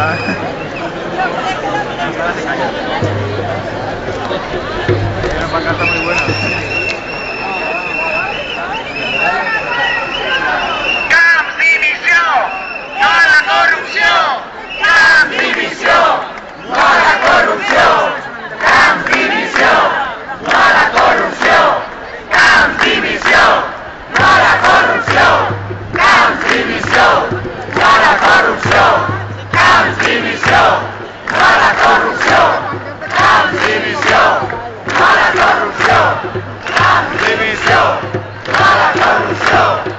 Una pancarta muy buena. Camps dimisión, no a la corrupción. Camps dimisión, no a la corrupción. Camps dimisión, no a la corrupción. Camps dimisión, no a la corrupción. Camps dimisión, no a la corrupción. Camps dimisión, no a la corrupción. Camps dimisión, no a la corrupción. Camps dimisión, no a la corrupción.